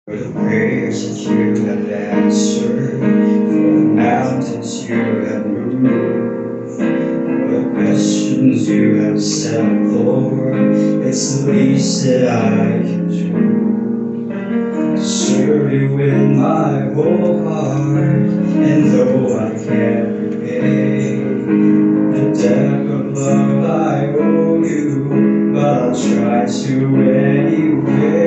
For the prayers that you have answered, for the mountains you have moved, for the questions you have settled, Lord, it's the least that I can do. To serve you with my whole heart, and though I can't repay the debt of love I owe you, but I'll try to anyway.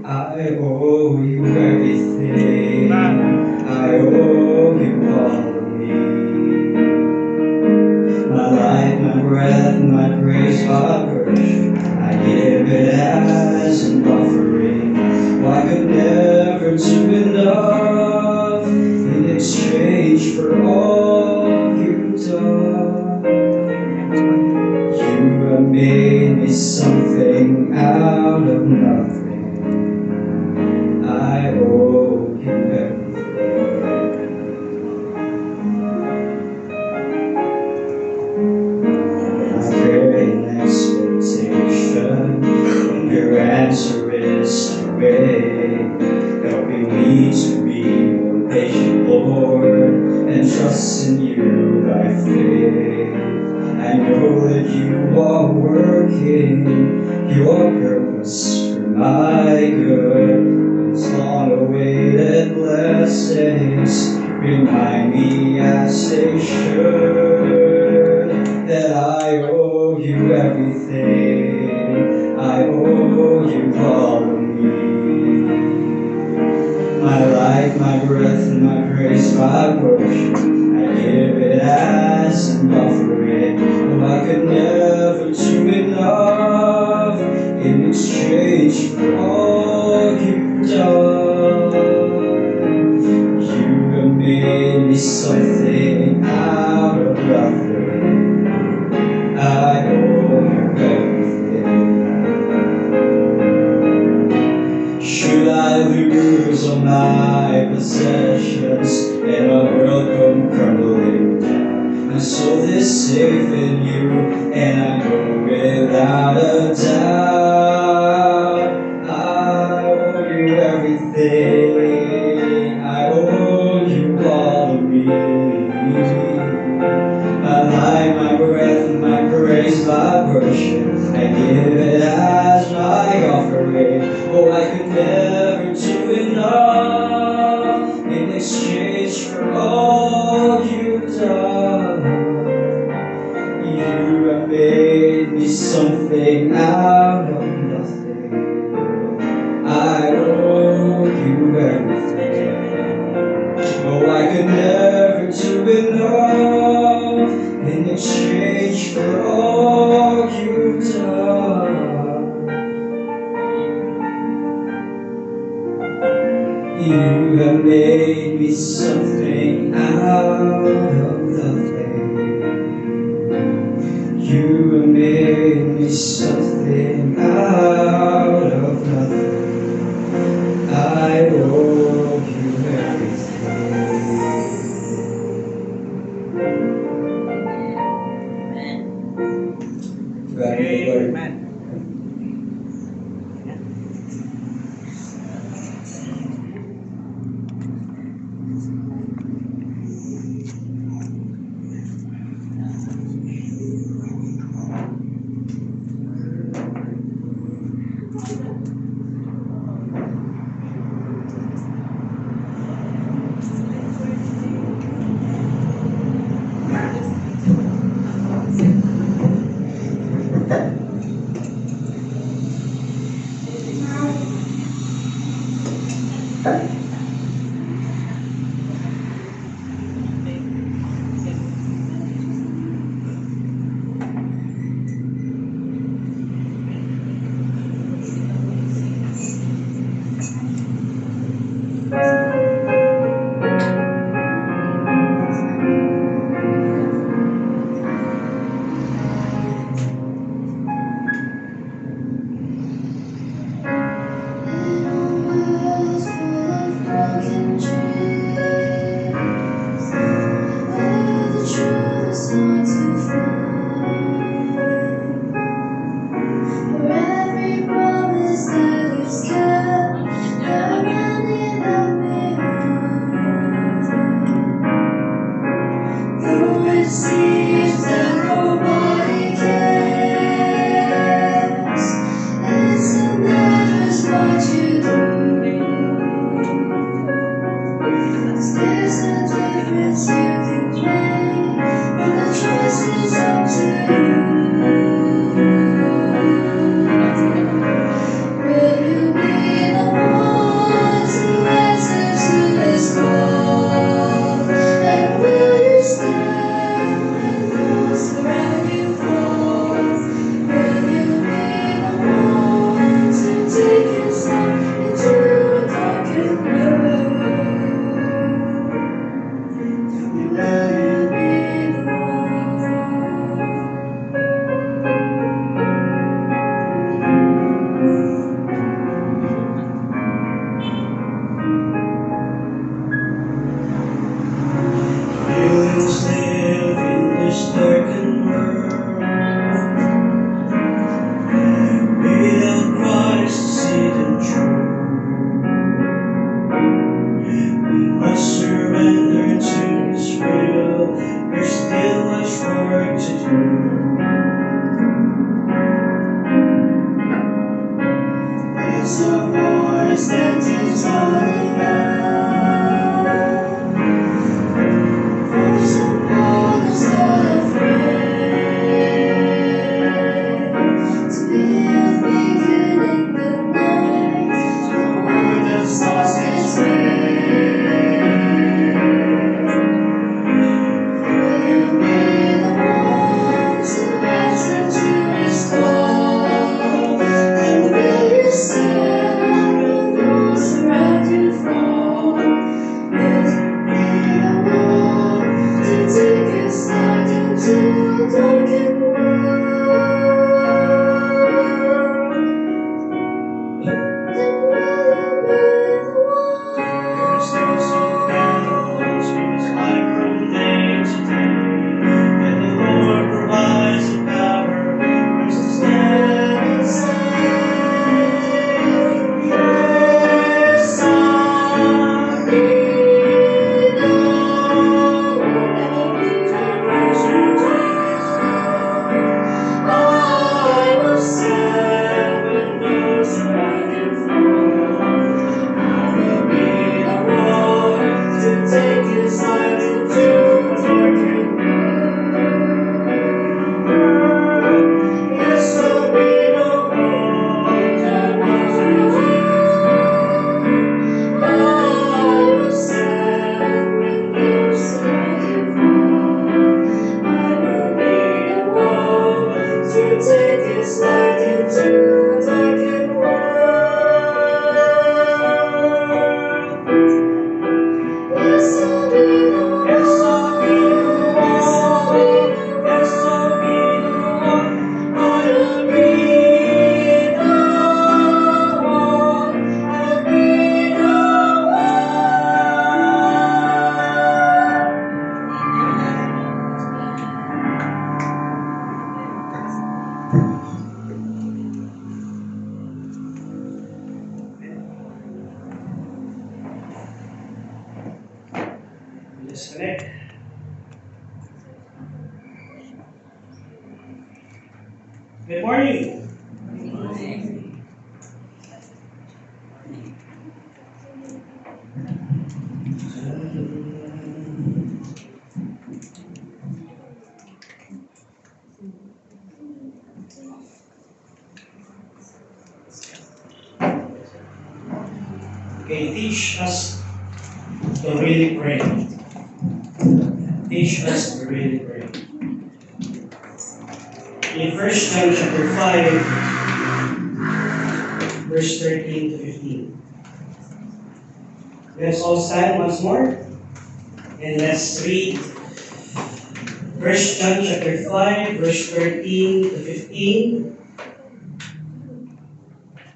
I owe you everything. I owe you all of me. My life, my breath, my praise, my worship, I give it as an offering. Oh, I could never do enough in exchange for all you've done. You have made me something out of nothing. I owe you everything. I pray in expectation, and your answer is to wait, helping me to be more patient, Lord, and trust in you by faith. I know that you are working your purpose for my good. It's long-awaited blessings remind me as they should that I owe you everything. I owe you all of me. My life, my breath, and my praise, my worship, I give it as an offering. Oh, I could never do enough in exchange for all you've done. You have made me something out of nothing. I owe you everything. Should I lose all my possessions and my world come crumbling down, my soul is safe in you, and I know without a doubt I owe you everything. I owe you all of me. My life, my breath, my praise, my worship, I give it as my offering. Oh, I could never do enough in exchange for all you've done. You have made me something out of nothing. I owe you everything. Oh, I could never do enough in exchange for all you've done. You have made me something out of nothing. You have made me something out of nothing. I owe you everything. Amen. Disconnect. Good morning. Okay, teach us to really pray. Teach us to really pray. In 1 John chapter 5, verse 13 to 15. Let's all stand once more and let's read 1 John chapter 5, verse 13 to 15.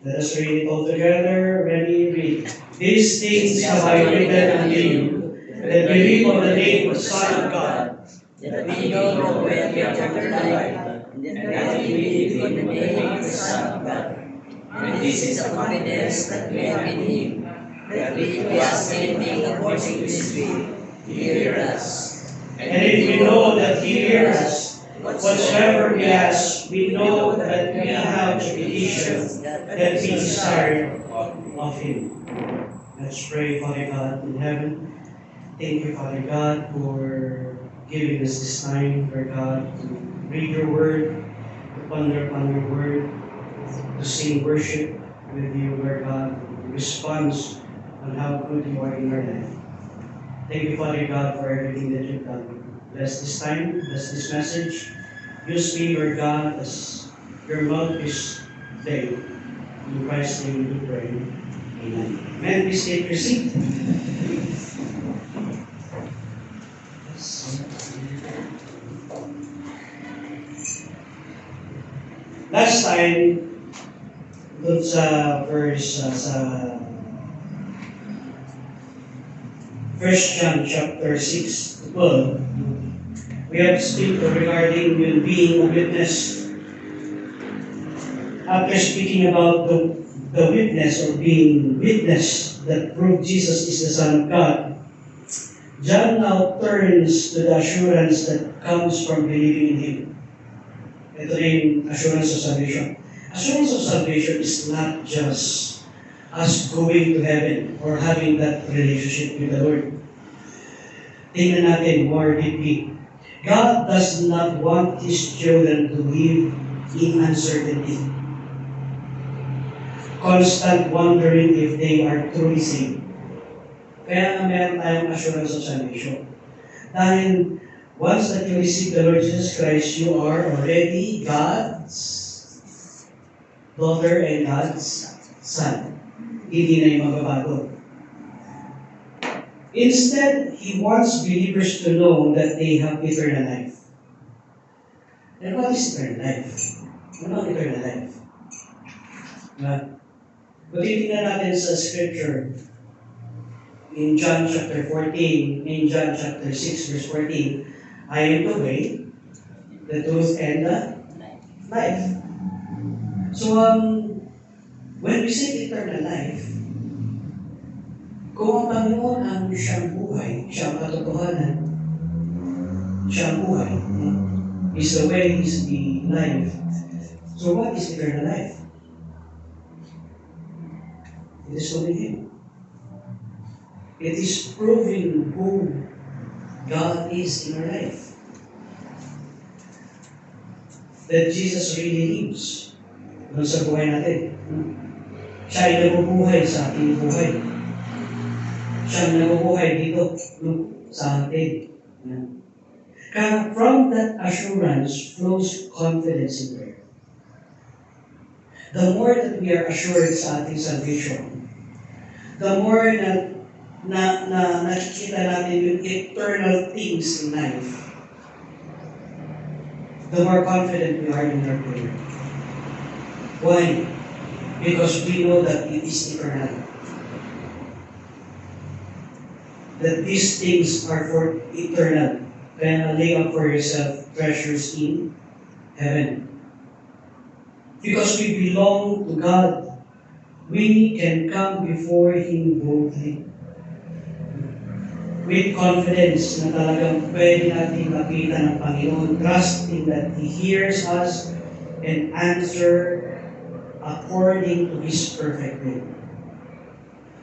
Let us read it all together. Ready, read. These things have I written unto you, that believe on the name of the Son of God, that we know the way of eternal life, and that we believe in the name of the Son of God. And this is the confidence that we have in Him, that if we ask anything according to His will, He hears us. and if we know that He hears us, whatsoever we ask, we know that we have the petitions that we desire of Him. Let's pray, Father God in heaven. Thank you, Father God, for giving us this time, Father God, to read your word, to ponder upon your word, to sing worship with you, Lord God, response on how good you are in our life. Thank you, Father God, for everything that you've done. Bless this time, bless this message. Use me, Lord God, as your mouthpiece today. In Christ's name we pray. Amen. Amen. Please take your seat. Last time, dun sa verse sa 1 John chapter 6 to 12, we have speak regarding you being a witness. After speaking about the witness or being witness that proved Jesus is the Son of God, John now turns to the assurance that comes from believing in Him. Ito na yung assurance of salvation. Assurance of salvation is not just us going to heaven or having that relationship with the Lord. Tingnan natin more deeply. God does not want His children to live in uncertainty, constant wondering if they are truly saved. Kaya nga meron tayong assurance of salvation. Dahil once that you receive the Lord Jesus Christ, you are already God's daughter and God's son. Hindi na yung magbabago. Instead, He wants believers to know that they have eternal life. And what is eternal life? Ano ang eternal life? Kung titignan natin sa scripture, in John chapter 14, in John chapter 6, verse 14, I am the way, the truth, and the life. So, when we say eternal life, kung ang Panginoon ang siyang buhay, siyang katotohanan, siyang buhay, is the way, is the life. So what is eternal life? It is only Him. It is proving who God is in our life. That Jesus really lives doon sa buhay natin. Siya ay nabubuhay sa ating buhay. Siya ay nabubuhay dito sa atin. Kaya from that assurance flows confidence in prayer. The more that we are assured sa ating salvation, the more na nakikita natin yung eternal things in life, the more confident we are in our prayer. Why? Because we know that it is eternal. That these things are for eternal. Kaya lay up for yourself treasures in heaven. Because we belong to God, we can come before Him boldly. With confidence na talagang pwede natin makita ng Panginoon, trusting that He hears us and answer according to His perfect will.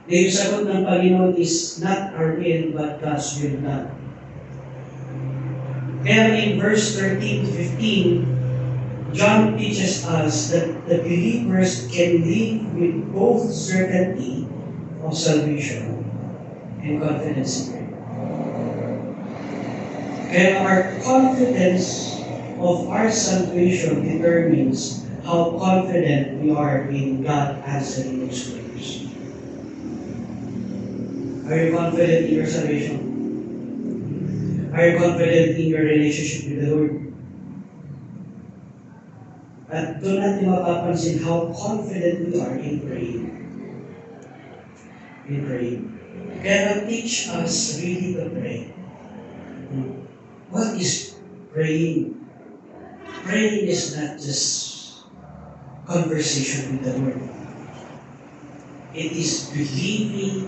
Yung sagot ng Panginoon is not our will, but God's will done. Kaya in verse 13 to 15, John teaches us that the believers can live with both certainty of salvation and confidence in prayer. Kaya our confidence of our salvation determines how confident we are in God answering those prayers. Are you confident in your salvation? Are you confident in your relationship with the Lord? At doon natin mapapansin how confident we are in praying. In praying. Kaya teach us really to pray. What is praying? Praying is not just conversation with the Lord. It is believing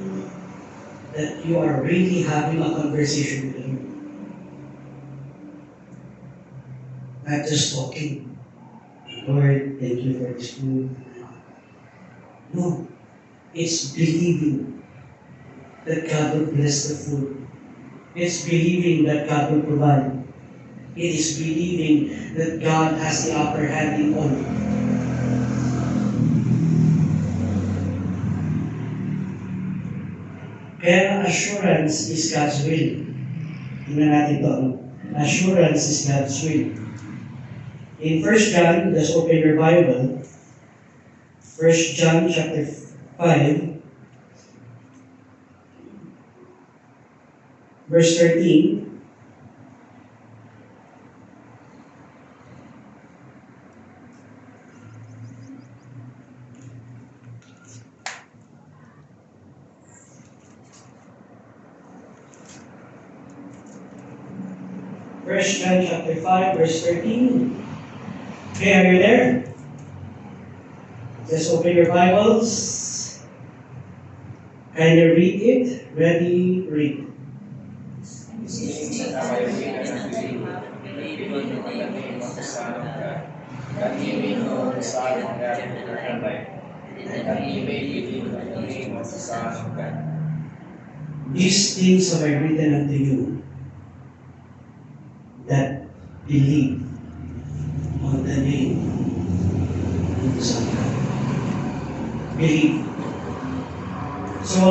that you are really having a conversation with the Lord. Not just talking. Lord, thank you for this food. No. It's believing that God will bless the food. It's believing that God will provide. It is believing that God has the upper hand in all. Kaya assurance is God's will. Tingnan natin ito. Assurance is God's will. In 1 John, just open your Bible. 1 John chapter 5, verse 13. First John chapter 5, verse 13. Okay, are you there? Just open your Bibles. Can you read it? Ready, read. that we may believe in the name of the Son of God. These things have I written unto you that believe on the name of the Son of God. Believe. So,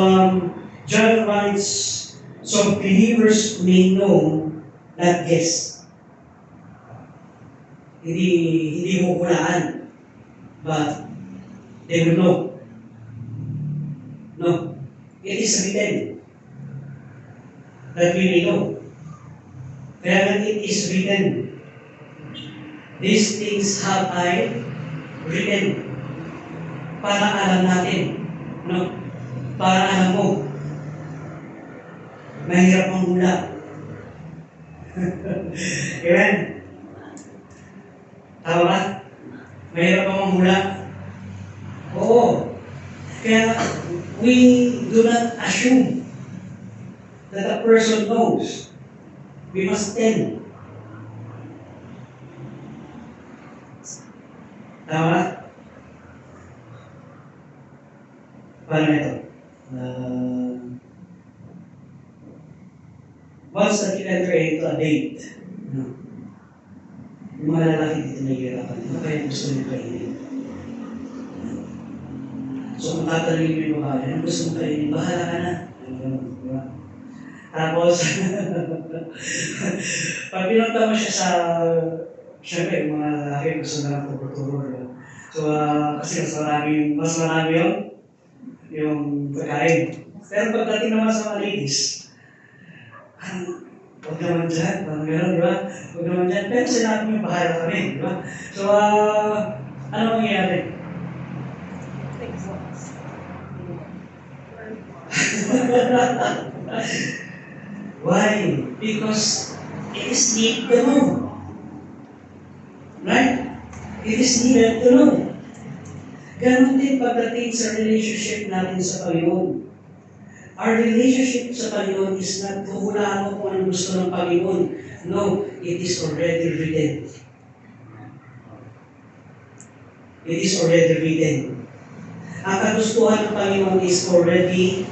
John writes, so believers may know, not guess. Hindi mo hulaan, but they will know. No. It is written that we may know. Kaya nga it is written. These things have I written. Para alam natin. No? Para alam mo. Mahirap ang hula. Amen? Tama ba? Mahirap ang hula. Oo. Kaya we do not assume that a person knows. We must tell. Tama? Paano ito? Once that you enter into a date, yung mga lalaki dito nahihirapan, ano kaya gusto nyo kainin? So kung tatanungin mo yung babae, ano gusto mo kainin? Bahala ka na. Diba? Tapos, pag pinunta mo siya sa, syempre, yung mga lalaki gusto na lang turo-turo. Diba? So, kasi mas marami yung pagkain. Pero pagdating naman sa mga ladies, huwag naman dyan, parang gano'n, di ba? Huwag naman dyan. Pero sinabi mo, bahala kami, di ba? So, ano mangyayari? Why? Because it is needed to know. Right? It is needed to know. Ganon din pagdating sa relationship natin sa Panginoon. Our relationship sa Panginoon is not huhulaan mo kung anong gusto ng Panginoon. No, it is already written. It is already written. Ang kagustuhan ng Panginoon is already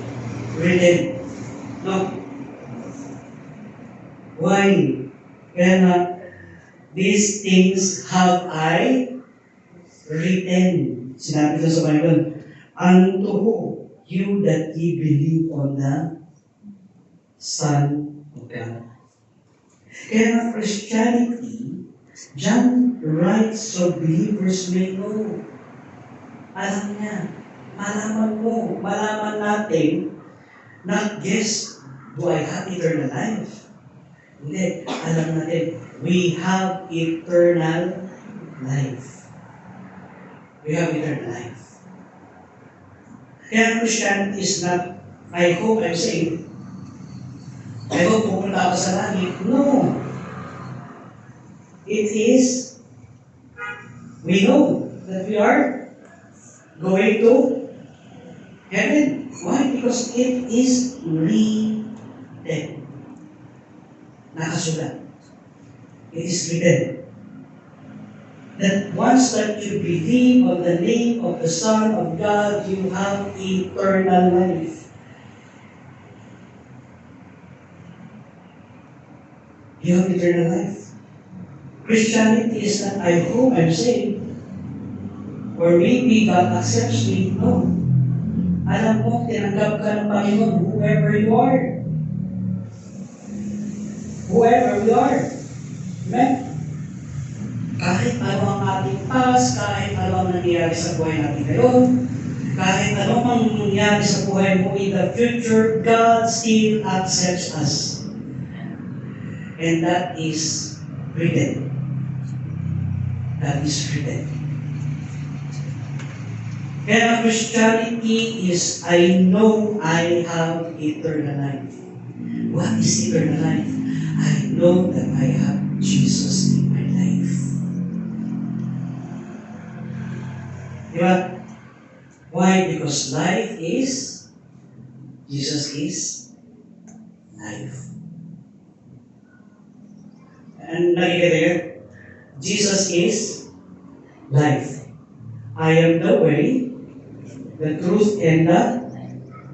written. No? Why? Kaya nga, these things have I written. Sinabi ito sa Panginoon, unto who? You that ye believe on the Son of God. Kaya nga Christianity, John writes so believers may know. Alam niya, malaman natin, not guess, do I have eternal life? Hindi, alam natin, we have eternal life. We have eternal life. Kaya Christianity is not, I hope I'm saved. I hope pupunta ako sa langit. No. It is, we know that we are going to heaven. Why? Because it is written. Nakasulat. It is written. That once that you believe on the name of the Son of God, you have eternal life. You have eternal life. Christianity is not, I hope I'm saved, or maybe God accepts me. No. Alam mo, tinanggap ka ng Panginoon, whoever you are. Whoever we are. Amen? Kahit ano ang ating past, kahit ano ang nangyayari sa buhay natin ngayon, kahit ano ang nangyayari sa buhay mo in the future, God still accepts us. And that is written. That is written. Kaya Christianity is, I know I have eternal life. What is eternal life? I know that I have Jesus in my life. Diba? Why? Because life is, Jesus is life. And nakikita yun? Jesus is life. I am the way, the truth, and the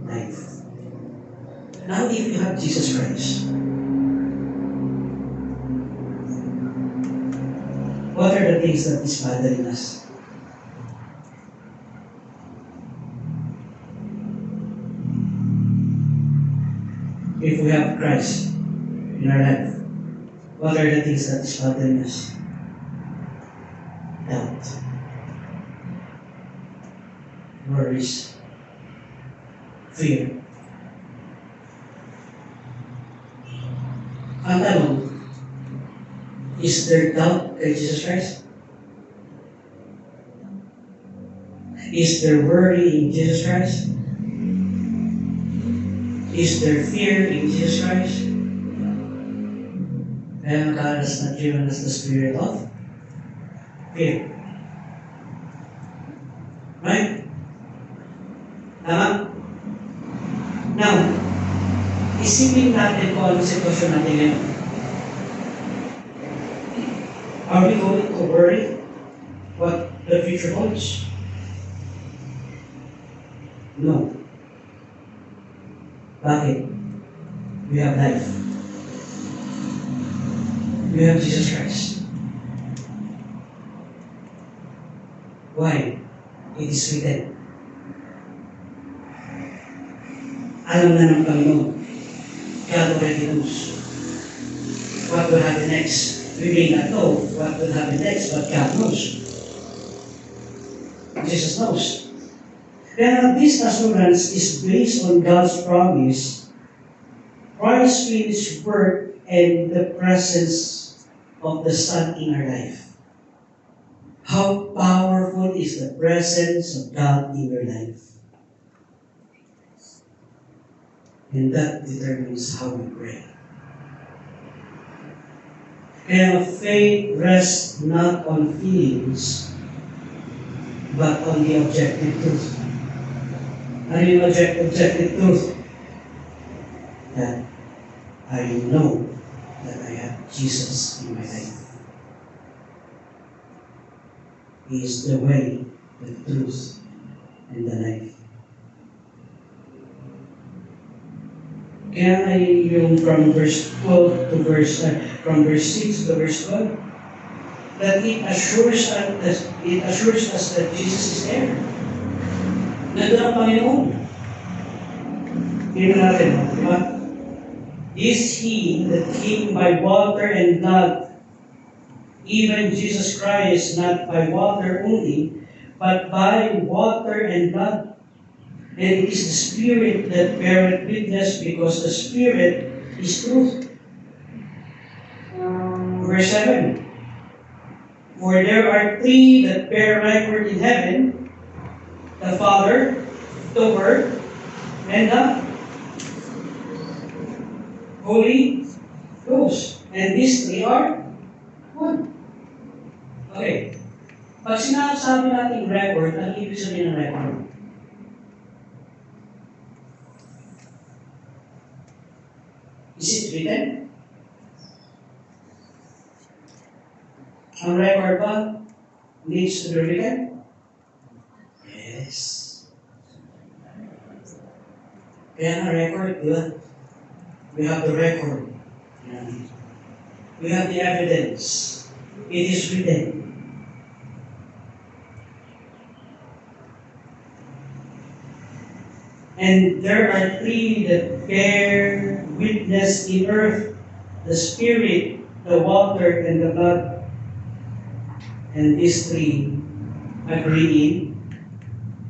life. Now, if you have Jesus Christ, what are the things that is bothering us? If we have Christ in our life, what are the things that is bothering us? Doubt, worries, fear. Ang tanong, is there doubt kay Jesus Christ? Is there worry in Jesus Christ? Is there fear in Jesus Christ? And God has not given us the spirit of fear. Right? Tama? Now, isipin natin kung anong sitwasyon natin ngayon. Are we going to worry what the future holds? No. Bakit? We have life. We have Jesus Christ. Why? It is written. Alam na ng Panginoon. God already knows what will happen next. We may not know what will happen next, but God knows. Jesus knows. Kaya this assurance is based on God's promise, Christ's finished work, and the presence of the Son in our life. How powerful is the presence of God in your life? And that determines how we pray. Kaya faith rests not on feelings, but on the objective truth. Ano yung objective truth? That I know that I have Jesus in my life. He is the way, the truth, and the life. Kaya ay yung from verse 12 to from verse 6 to verse 12, that it assures us that Jesus is there. Nandun ang Panginoon. Tingnan natin, di ba? Is He that came by water and blood, even Jesus Christ, not by water only, but by water and blood? And it is the Spirit that beareth witness, because the Spirit is truth. Verse 7. For there are three that bear record in heaven, the Father, the Word, and the Holy Ghost. And these three are one. Okay. Pag sinasabi natin record, ang ibig sabihin ng record? Is it written? Ang record ba needs to be written? Yes. Kaya nga record, di ba? We have the record. We have the evidence. It is written. And there are three that bear witness in earth, the Spirit, the water, and the blood. And these three agree in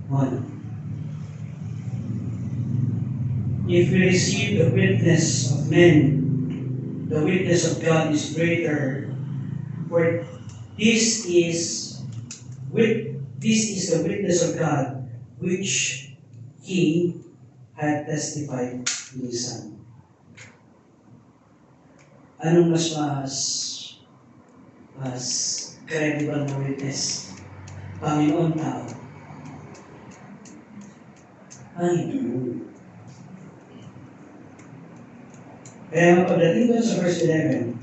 one. If we receive the witness of men, the witness of God is greater. For this is the witness of God, which He had testified in His Son. Anong mas credible na witness? Panginoon, tao? Panginoon. Kaya pagdating doon sa verse 11,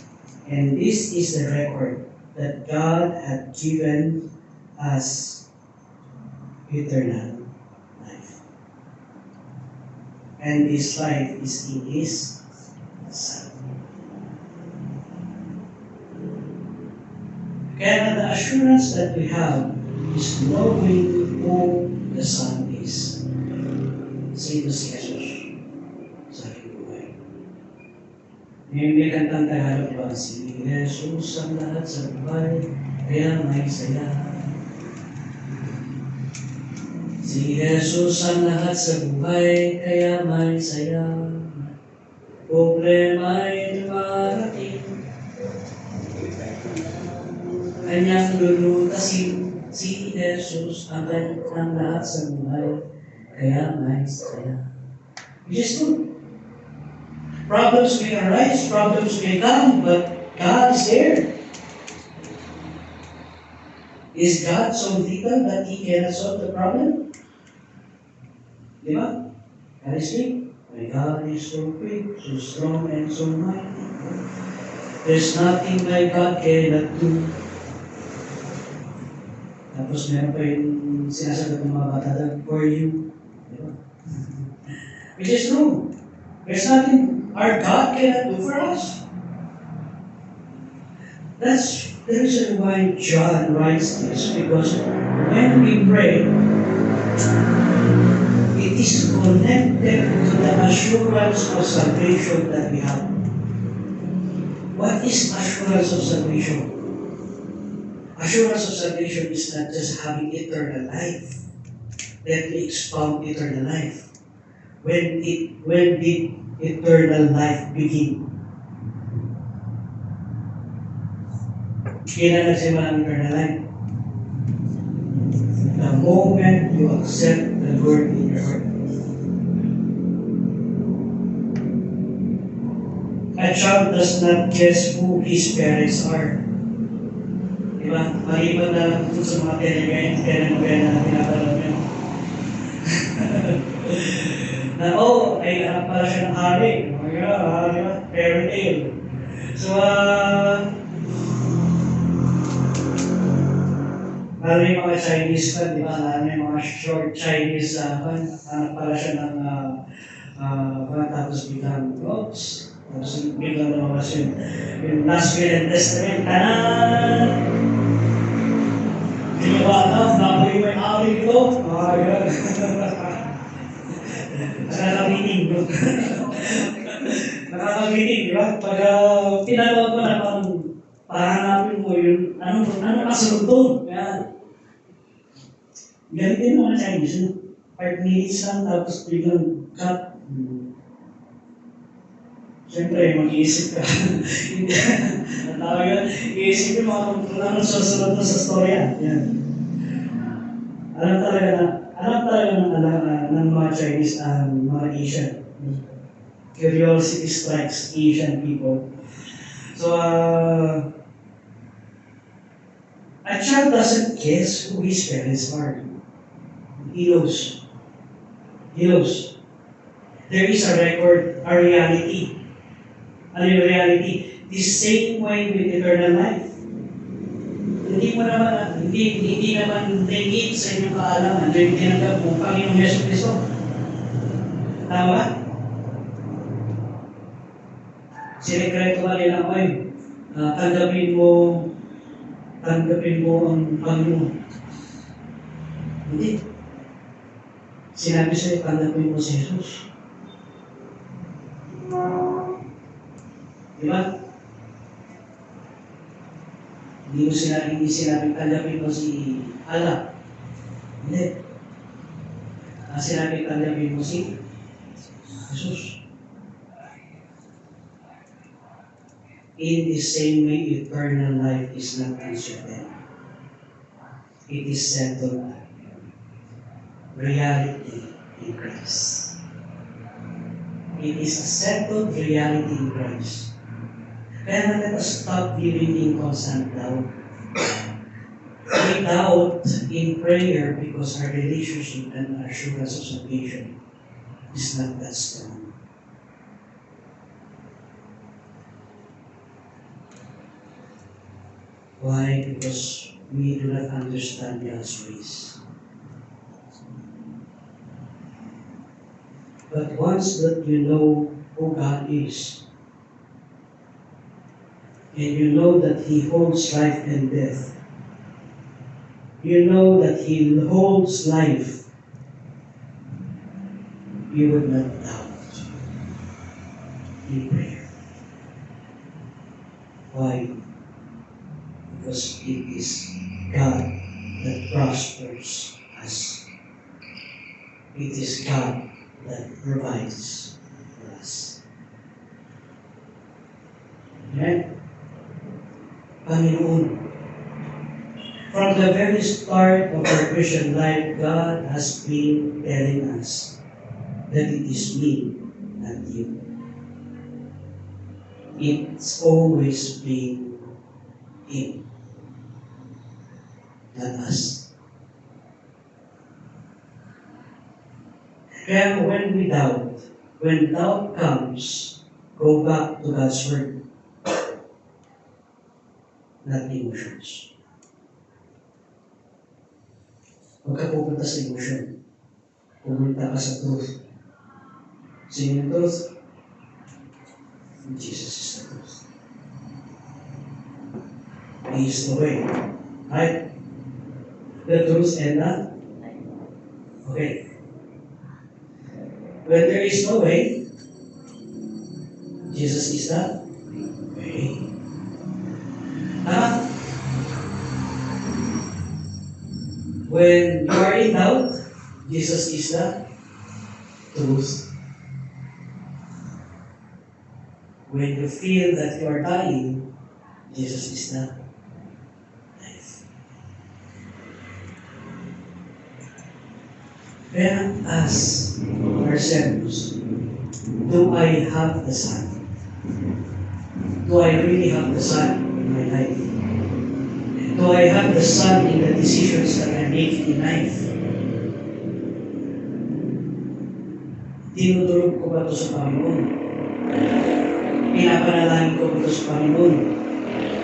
and this is the record that God had given us eternal life. and this life is in His Son. Kaya the assurance that we have is knowing who the Son is. Sino si Jesus sa aking buhay. May kantang Tagalog ba? Si Jesus ang lahat sa buhay, kaya may saya. Si Jesus ang lahat sa buhay, kaya may saya. Problema'y dumarating, kanyang lulutasin. Si Jesus ang lahat sa buhay, kaya may saya. Which is good. Problems may arise, problems may come, but God is there. Is God so little that He cannot solve the problem? Di ba? God is big. My God is so big, so strong, and so mighty. There's nothing my God cannot do. Tapos meron pa yung sinasagot ng mga bata doon, for you. Di ba? Which is true. There's nothing our God cannot do for us. That's the reason why John writes this, because when we pray, it is connected to the assurance of salvation that we have. What is assurance of salvation? Assurance of salvation is not just having eternal life. Let me expound eternal life. When did eternal life begin? Kailan nagsimula ang eternal life? The moment you accept the Lord in your heart. A child does not guess who his parents are. Diba? Maliban na lang ito sa mga telenovela na pinapanood nyo. Na, ay anak pala siya ng hari. Diba? Fairy tale. So, lalo yung mga Chinese pa, di ba? Lalo yung mga short Chinese, anak pala siya ng tapos biglang, oops, tapos biglang nawawas yung last will and testament, tanan! Ginawa na, nakuha yung may-ari nito. Yan. Nakaka-meeting, no? Nakaka-meeting, di ba? Pag pinanood mo na pahanapin mo yun, ano kasunod doon? Yan. Ganit din mga Chinese, no? 5 minutes lang, tapos biglang cut. Siyempre, mag-iisip ka. Hindi. Ang tawag yun, iisip mo kung anong susunod mo sa storya. Yan. Alam talaga ng mga Chinese, mga Asian. Curiosity strikes Asian people. So, a child doesn't guess who his parents are. He knows. He knows. There is a record, a reality. Ano yung reality? The same way with eternal life. Hindi naman lingid sa inyong kaalaman, yung tinanggap mo, Panginoong Yesu Cristo. Tama? Sinekreto ka nila ko tanggapin mo ang Panginoon. Hindi. Sinabi sa'yo, tanggapin mo si Jesus. Diba? Hindi sinabi, tanggapin mo si Allah. Hindi. Sinabi, tanggapin mo si Jesus. In the same way, eternal life is not uncertain. It is settled reality in Christ. It is a settled reality in Christ. Kaya let us stop living in constant doubt. We doubt in prayer because our relationship and assurance of salvation is not that strong. Why? Because we do not understand God's ways. But once that you know who God is, and you know that He holds life and death, you know that He holds life, you would not doubt in prayer. Why? Because it is God that prospers us. It is God that provides for us. Amen? Panginoon, from the very start of our Christian life, God has been telling us that it is me, not you. It's always been Him, not us. Kaya when doubt comes, go back to God's Word, not emotions. Huwag ka pupunta sa emotion. Pumunta ka sa truth. Sino yung truth? Jesus is the truth. He is the way. Right? The truth and the... Okay. When there is no way, Jesus is the way. When you are in doubt, Jesus is the truth. When you feel that you are dying, Jesus is the life. Kaya ask ourselves, do I have the Son? Do I really have the Son in my life? Do I have the Son in the decisions that I make in life? Tinutulog ko ba ito sa Panginoon? Pinapanalangin ko ba ito sa Panginoon?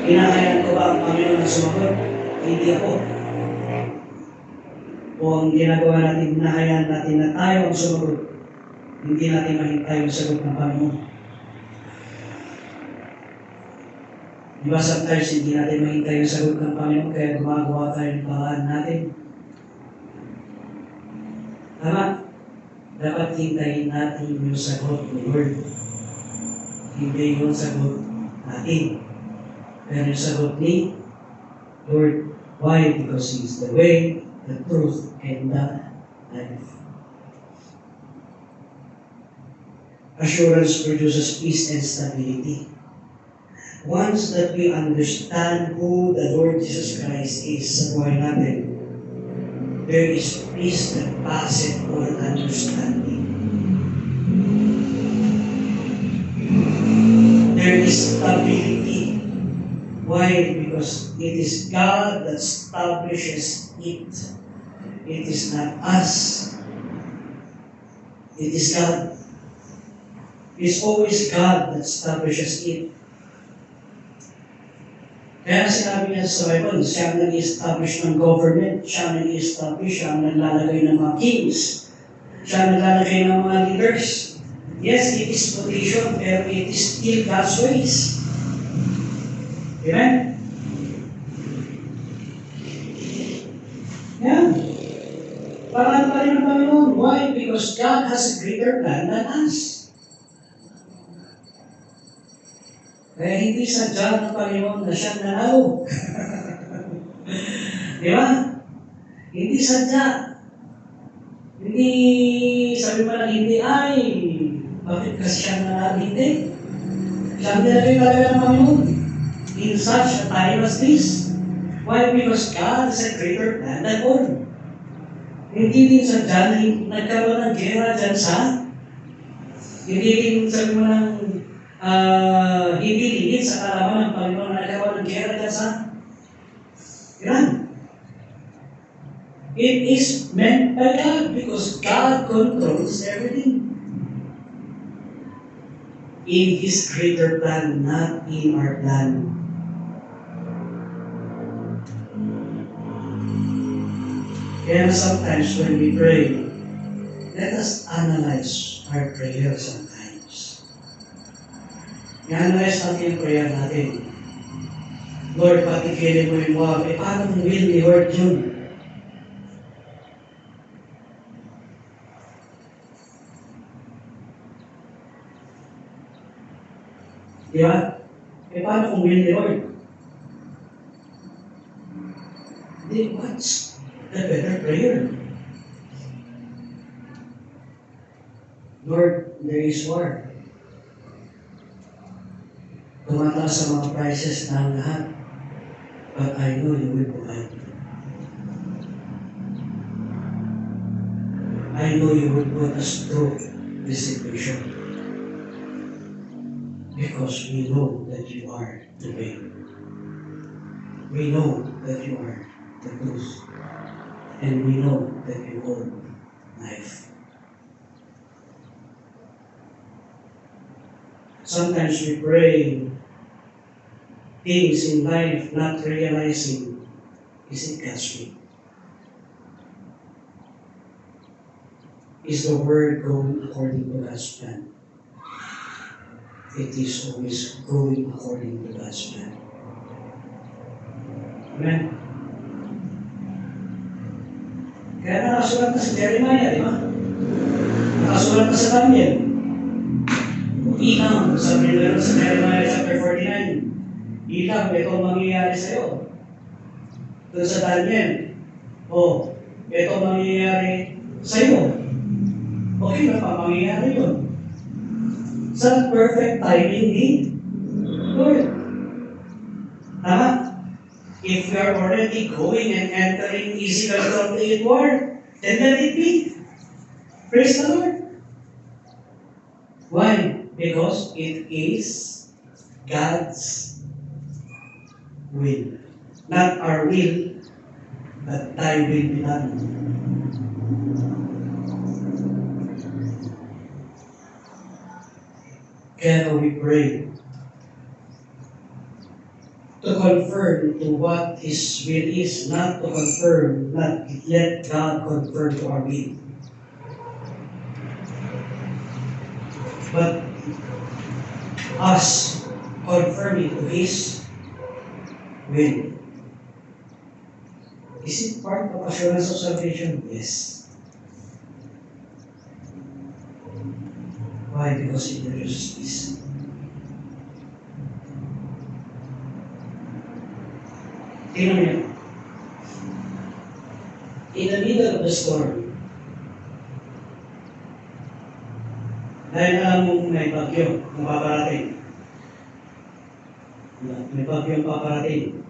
Pinakayan ko ba ang Panginoon na sumagot? Hindi ako. O ang ginagawa natin, hinahayaan natin na tayo ang sumagot, hindi natin mahintay ang sagot ng Panginoon. Diba sometimes hindi natin mahintay ang sagot ng Panginoon kaya gumagawa tayo ng paraan natin? Tama? Dapat hintayin natin yung sagot ng Lord. Hindi yung sagot natin. Pero yung sagot ni Lord. Why? Because He is the way, the truth, and the life. Assurance produces peace and stability. Once that we understand who the Lord Jesus Christ is sa buhay natin, there is peace that passes all understanding. There is stability. Why? Because it is God that establishes it. It is not us. It is God. It is always God that establishes it. Kaya sinabi niya sa Bible, siya ang nag-establish ng government, siya ang nag-establish, siya ang naglalagay ng mga kings, siya ang naglalagay ng mga leaders. Yes, it is position, pero it is still God's ways. Amen? Yan. Parang pa rin ang Panginoon. Why? Because God has a greater plan than us. Kaya hindi sadya ng Panginoon na siyang nanalo. Di ba? Hindi sadya. Hindi, sabi mo lang, hindi, ay, bakit kasi siyang nanalo? Hindi. Siyang nilagay talaga ng Panginoon. In such a time as this. Why? Because God has a greater plan than all. Hindi din sadya na nagkaroon ng gera dyan sa, hindi din sabi mo lang, hindi limit sa kalaman ng Panginoon na nagkaroon ng gera dyan sa Iran. It is meant by God because God controls everything. In His greater plan, not in our plan. Kaya sometimes when we pray, let us analyze our prayer sometimes. I-analyze natin yung prayer natin. Lord, patigilin mo yung Moab. Paano kung will ni Lord yun? Di ba? Paano kung will ni Lord? Then what's the better prayer? Lord, there is war. Tumataas sa mga prices na ang lahat. But I know you will provide. I know you will put us through this situation. Because we know that you are the way. We know that you are the truth. And we know that you hold life. Sometimes we pray things in life not realizing, is it God's will? Is the word going according to God's plan? It is always going according to God's plan. Amen? Kaya nakasulat na sa Jeremiah, di ba? Nakasulat na sa Daniel. Inang, sabi nila sa Jeremiah chapter 49, ilang, ito ang mangyayari sa'yo. Doon sa Daniel, ito ang mangyayari sa'yo. Okay na pa, mangyayari yun. Sa perfect timing ni Lord. Tama? If we are already going and entering Ezekiel 28 war, then let it be. Praise the Lord. Why? Because it is God's will. Not our will, but thy will be done. Kaya we pray to confirm to what His will is, not to confirm, not let God confirm to our will. But us confirming to His will. Is it part of assurance of salvation? Yes. Why? Because it produces peace. Tingnan niyo. In the middle of the storm, dahil alam mong may bagyo na paparating. May bagyo ang paparating.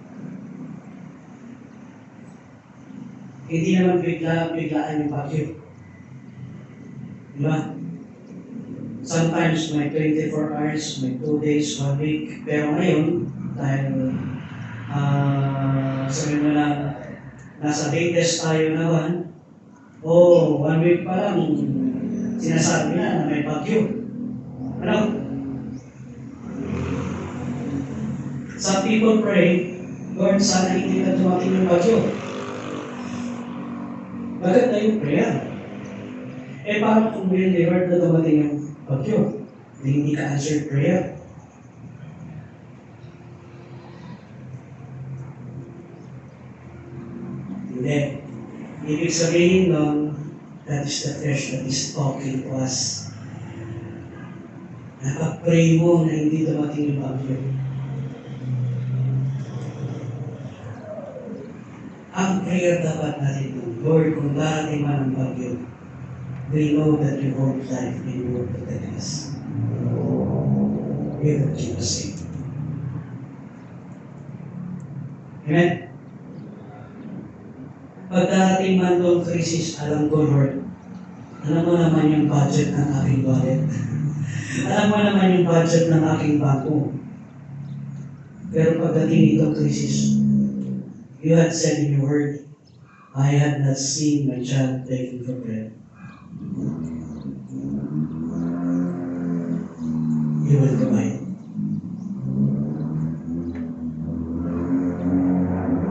Hindi naman biglaan yung bagyo. Diba? Sometimes may 24 hours, may 2 days, 1 week. Pero ngayon, dahil sabi mo lang, nasa latest tayo naman, 1 week pa lang, sinasabi na may bagyo. Ano? Some people pray, Lord, sana hindi na dumating yung bagyo. Bakit na yung prayer? Paano kung will ni Lord na dumating yung bagyo? Hindi ka answered prayer. Hindi. Ibig sabihin nun, that is the flesh that is talking to us. Nakapray mo na hindi dumating yung bagyo. Ang prayer dapat natin nun, Lord, kung darating man ang bagyo, we know that you hold life and you will protect us. You will keep us safe. Amen? Pag darating man doon crisis, alam ko, Lord, alam mo naman yung budget ng aking wallet. Alam mo naman yung budget ng aking bangko. Pero pagdating itong crisis, you had said in your word, I had not seen my child begging for bread. You will provide.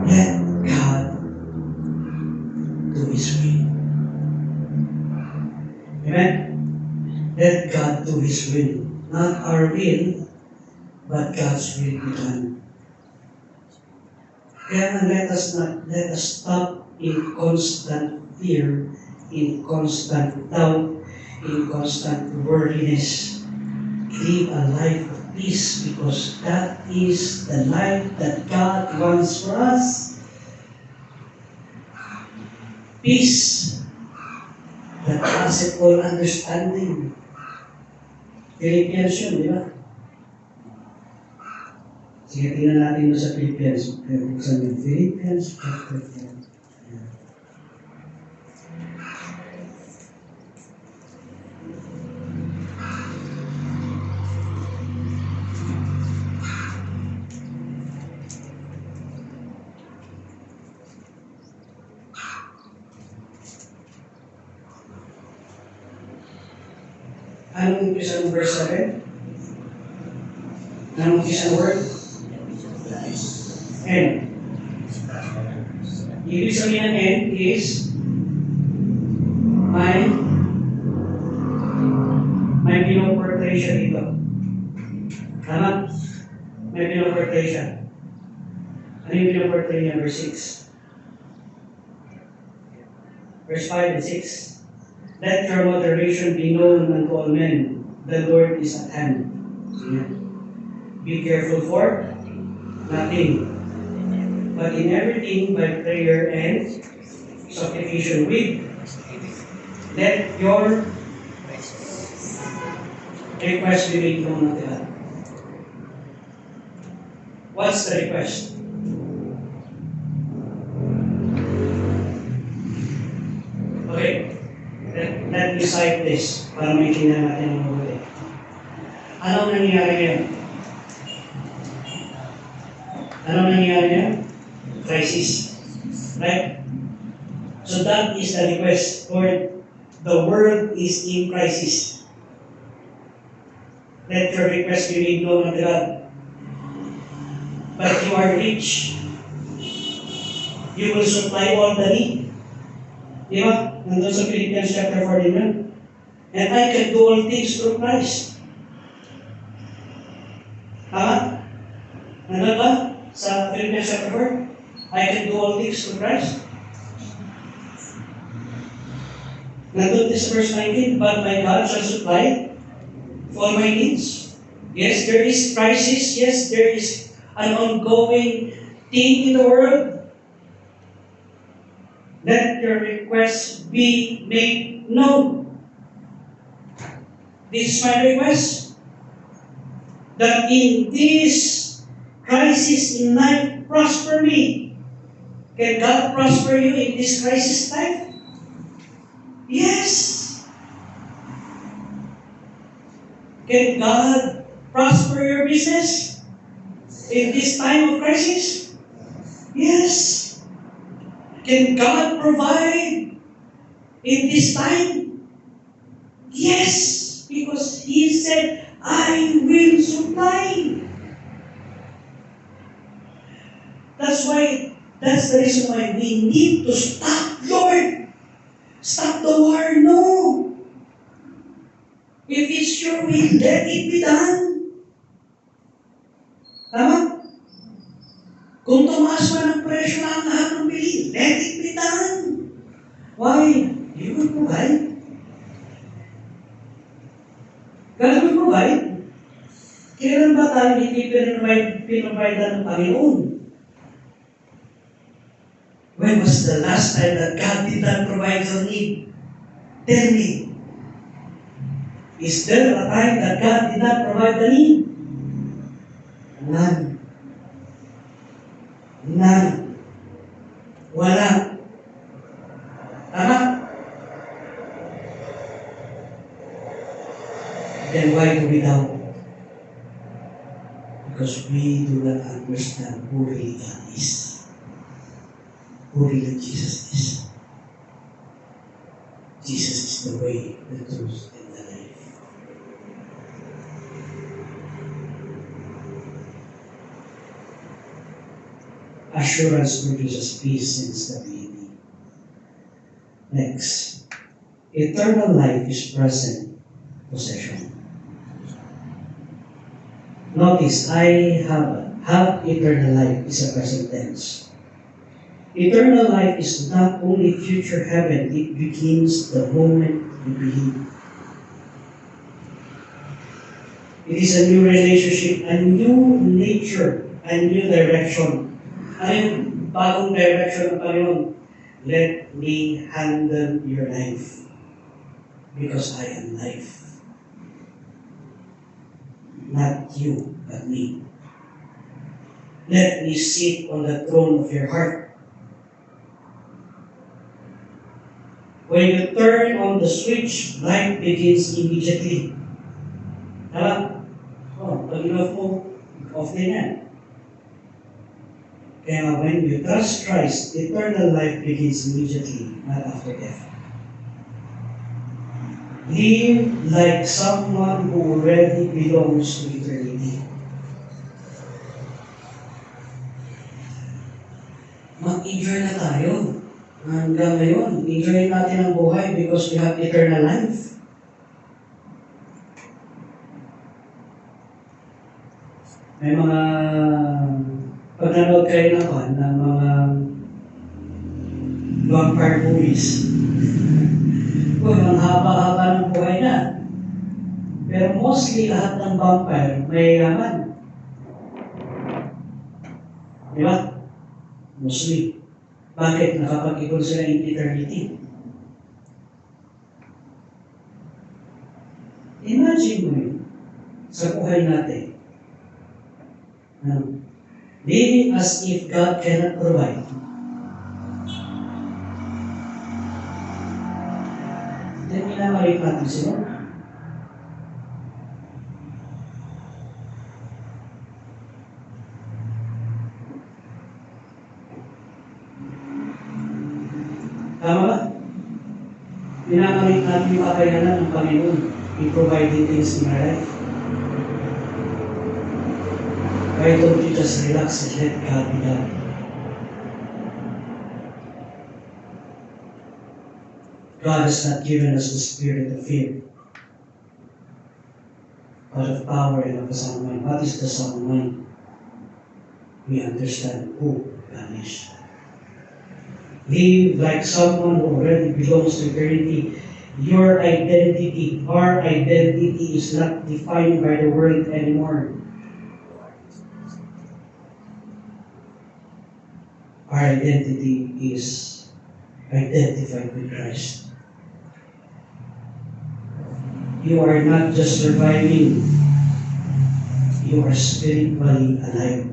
Let God do His will. Amen? Let God do His will. Not our will, but God's will be done. Kaya let us stop in constant fear, in constant doubt, in constant worldliness. Live a life of peace because that is the life that God wants for us. Peace that passeth all understanding. Philippians yun, di ba? Sige, tingnan natin doon sa Philippians. Philippians chapter 4. Anong umpisa ng verse 7? Anong umpisa ng word? N. Ibig sabihin ng N is may pinoportray siya dito. Tama? May pinoportray siya. Ano yung pinoportray niya? Verse 6. Verse 5 and 6. Let your moderation be known unto all men. The Lord is at hand. Yeah. Be careful for nothing, but in everything by prayer and supplication with. Let your request be made known unto God. What's the request? Okay. Let me cite this para maintindihan natin ang mabuti. Anong nangyayari ngayon? Anong nangyayari ngayon? Crisis. Right? So that is the request. Lord, the world is in crisis. Let your request be made known unto God. But you are rich. You will supply all the need. Di ba? Nandun sa Philippians chapter 4 din yun. And I can do all things through Christ. Tama? Nandun ba? Sa Philippians chapter 4? I can do all things through Christ. Nandun this verse 19, but my God shall supply all my needs. Yes, there is crisis. Yes, there is an ongoing thing in the world. Let your request be made known. This is my request. That in this crisis in life, prosper me. Can God prosper you in this crisis life? Yes. Can God prosper your business in this time of crisis? Yes. Can God provide in this time? Yes, because He said, I will supply. That's the reason why we need to stop, Lord. Stop the war, no. If it's your will, let it be done. Tama? Kung tumaas man ang presyo ng lahat ng bili, let it be done. Why? You will provide. God will provide. Kailan ba tayo hindi pinrovide ng Panginoon? When was the last time that God did not provide your need? Tell me. Is there a time that God did not provide the need? None. None. Wala. Tama? Then why do we doubt? Because we do not understand who really God is. Who really Jesus is. Jesus is the way, the truth, and the life. Assurance produces peace and stability. Next, eternal life is present to possession. Notice, I have eternal life is a present tense. Eternal life is not only future heaven, it begins the moment you believe. It is a new relationship, a new nature, a new direction. Ano yung bagong direction ng Panginoon? Let me handle your life because I am life. Not you, but me. Let me sit on the throne of your heart. When you turn on the switch, life begins immediately. Tama? Pag in-off mo, off din yan. Kaya when you trust Christ, eternal life begins immediately, not after death. Live like someone who already belongs to eternity. Mag-enjoy na tayo. Hanggang ngayon, enjoy natin ang buhay because we have eternal life. May mga pag nanood kayo ng mga vampire movies, ang haba-haba ng buhay na. Pero mostly lahat ng vampire may yaman. Di ba? Mostly. Bakit? Nakapag-ipon sila in eternity. Imagine mo yun sa buhay natin. Living as if God cannot provide. Then minamalik natin sila. Tama ba? Minamalik natin yung kakayanan ng Panginoon in providing things in our life. Why don't you just relax and let God be done? God has not given us the spirit of fear, but of power and of a sound mind. What is the sound mind? We understand who God is. Live like someone who already belongs to eternity. Your identity, our identity is not defined by the world anymore. Our identity is identified with Christ. You are not just surviving, you are spiritually alive.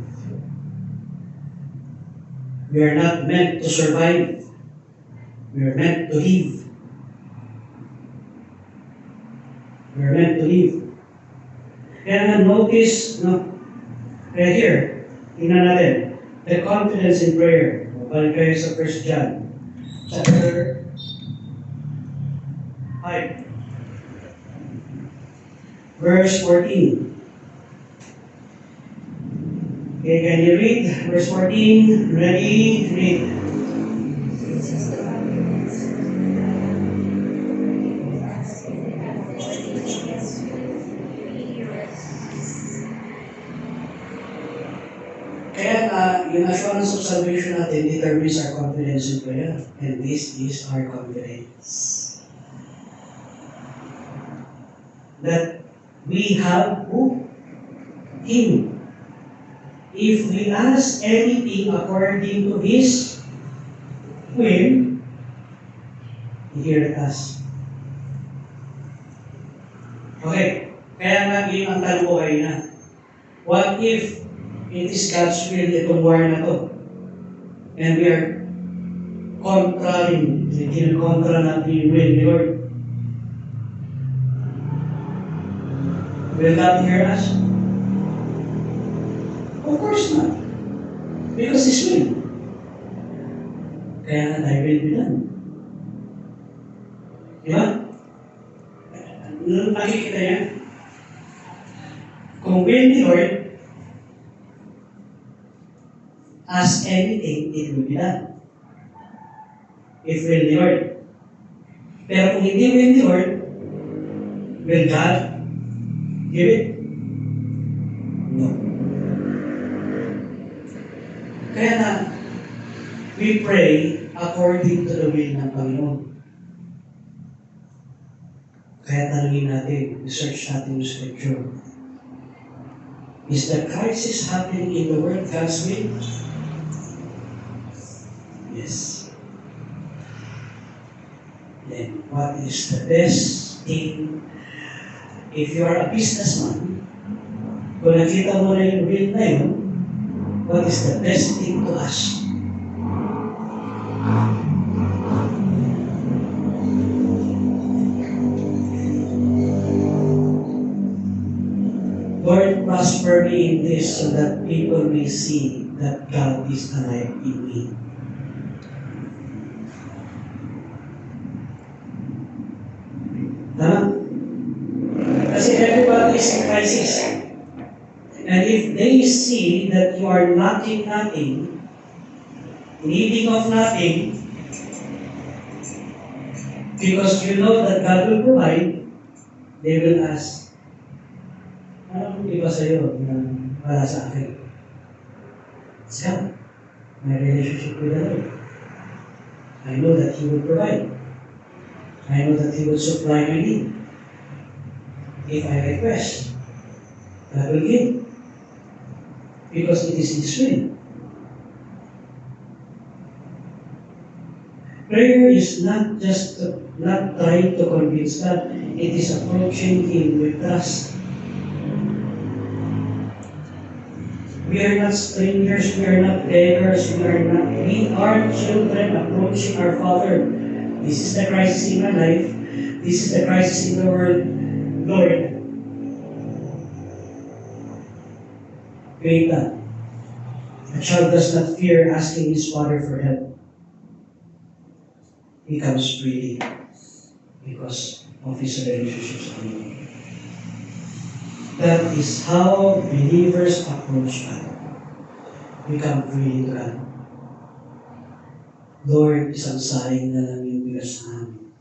We are not meant to survive, we are meant to live. We are meant to live. Kaya notice, right here, tingnan natin. The confidence in prayer. Balik kayo sa 1 John. Chapter 5. Verse 14. Okay, can you read? Verse 14. Ready? Read. Yung assurance of salvation natin determines our confidence in prayer. And this is our confidence. That we have who? Him. If we ask anything according to His will, He heareth us. Okay. Kaya nga yung ang tanong ko kayo na, what if it is God's will itong war na to? And we are kontra natin yung will ni Lord. Will God hear us? Of course not. Because His will. Kaya nga thy will be done. Diba? Nakikita niya? Kung will ni Lord, ask anything, it will be done. If will ni Lord. Pero kung hindi will ni Lord, Will God give it? No. Kaya na, we pray according to the will ng Panginoon. Kaya tanungin natin, research natin yung scripture. Is the crisis happening in the world God's will? Yes. Then what is the best thing? If you are a businessman, kung nakita mo na yung will na yun, what is the best thing to ask? Lord, prosper me in this so that people may see that God is alive in me. Tama? Kasi everybody is in crisis. And if they see that you are lacking nothing, needing of nothing, because you know that God will provide, they will ask, ano iba sa'yo na wala sa akin? So, my relationship with the Lord. I know that He will provide. I know that He will supply my need. If I request, God will give. Because it is His will. Prayer is not just not trying to convince God. It is approaching Him with trust. We are not strangers, we are not beggars, we are children approaching our Father. This is the crisis in my life. This is the crisis in the world. Lord, create that. A child does not fear asking his father for help. He comes freely because of his relationships with Him. That is how believers approach God. We come freely to God. Lord, isang saing na lang yung bigas namin.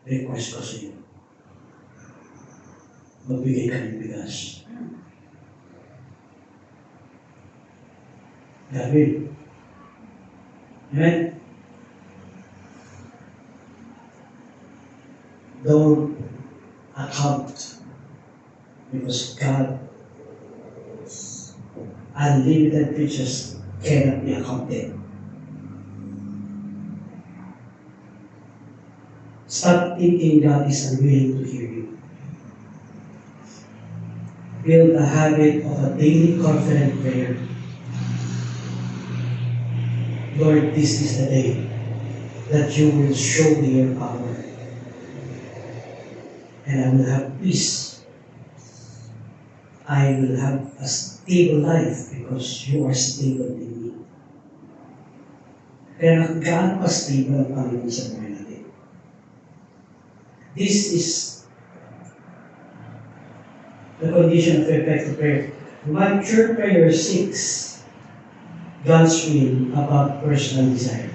Request ko sa iyo. Magbigay ka ng bigas. God will. Amen? Don't account. Because God, unlimited riches cannot be accounted. Stop thinking God is unwilling to hear you. Build a habit of a daily confident prayer. Lord, this is the day that you will show me your power. And I will have peace. I will have a stable life because you are stable in me. Kaya gaano ka stable ang Panginoon sa buhay natin. This is the condition of effective prayer. Mature prayer seeks God's will above personal desire.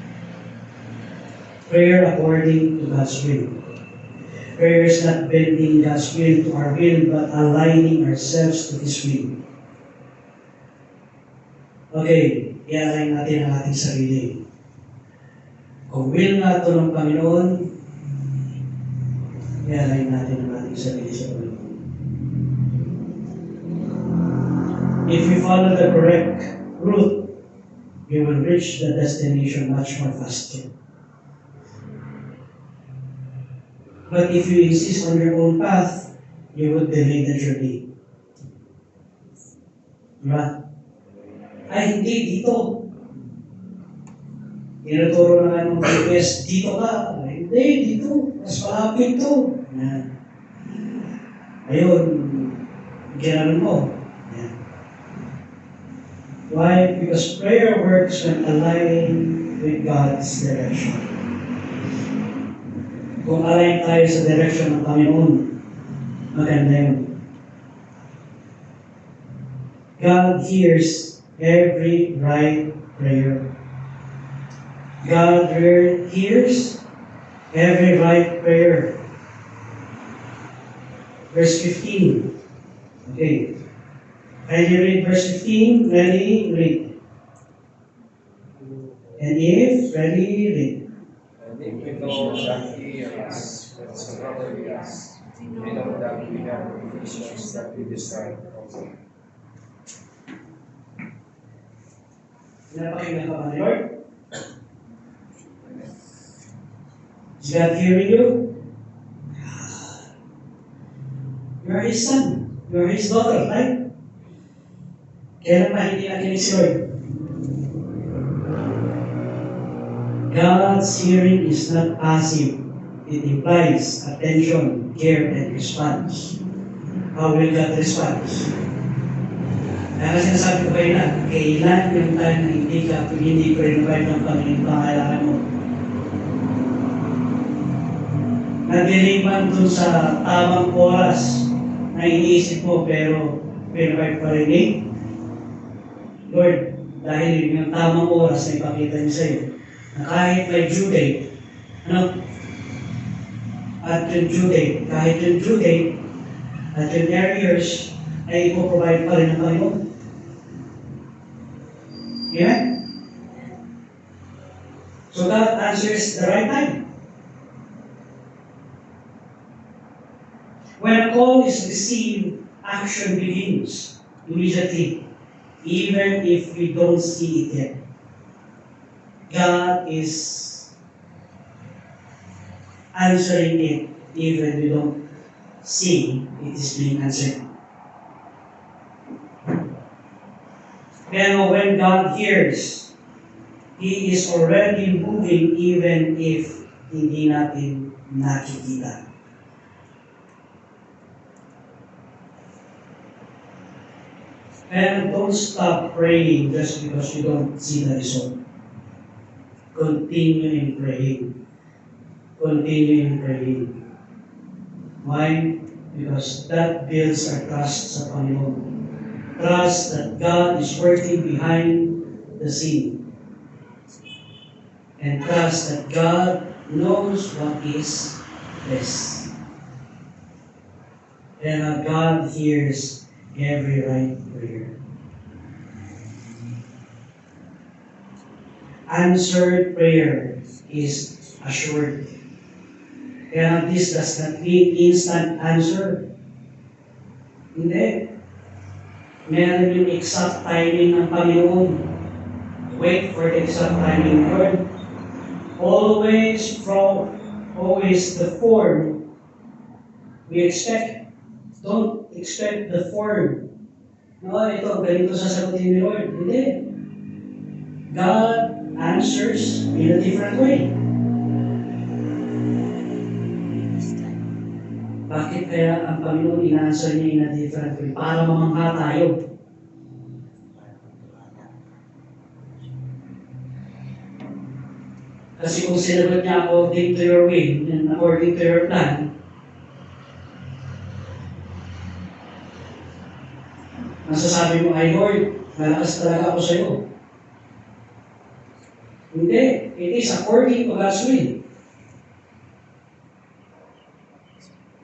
Prayer according to God's will. Prayer is not bending God's will to our will, but aligning ourselves to His will. Okay, i-align natin ang ating sarili. Kung will nga ito ng Panginoon, i-align natin ang ating sarili sa Panginoon. If we follow the correct route, we will reach the destination much more faster. But if you insist on your own path, you would delay the journey. Diba? Ay, hindi, dito. Tinuturo na ng GPS, dito ka. Ay, hindi, dito. Mas malapit to. Yan. Ayun, ginanon mo. Yan. Why? Because prayer works when aligned with God's direction. Kung align tayo sa direction ng Panginoon, maganda yun. God hears every right prayer. God hears every right prayer. verse 15. Okay. Ready, read verse 15. Ready, read. And if, ready, read. And if we know that He hears us, whatsoever we ask, we know that we have the petitions that we desire also. Pinapakinggan ka ba ni Lord? Is God hearing you? You are His son. You are His daughter, right? Kailan pa hindi nakinig si Lord? God's hearing is not passive. It implies attention, care, and response. How will God respond? Kaya sinasabi ko kayo na, kailan yung time na hindi pre-provide ng Panginoon pangailangan mo? Nadiliman dun sa tamang oras na iniisip mo pero pre-provide pa rin eh. Lord, dahil yung tamang oras na ipakita niyo sa iyo, na kahit may due date, at yung due date, kahit yung due date, at yung arrears, ay ipoprovide pa rin ng Panginoon. Amen? So God answers the right time. When a call is received, action begins immediately, even if we don't see it yet. God is answering it even we don't see it is being answered. Pero when God hears, He is already moving even if hindi natin nakikita. And don't stop praying just because you don't see the result. Continue in praying. Continue in praying. Why? Because that builds our trust sa Panginoon. Trust that God is working behind the scene. And trust that God knows what is best. And God hears every right prayer. Answered prayer is assured. Kaya this does not mean instant answer. Hindi. Meron yung exact timing ng Panginoon. Wait for the exact timing, Lord. Always the form we expect. Don't expect the form. No, ito, ganito sasagutin ni Lord. Hindi. God answers in a different way. Bakit kaya ang Panginoon ina-answer niya in a different way? Para mamangha tayo. Kasi kung sinagot niya according to your will and according to your plan, masasabi mo, ay Lord, malakas talaga ako sa iyo. Hindi. It is according to God's will.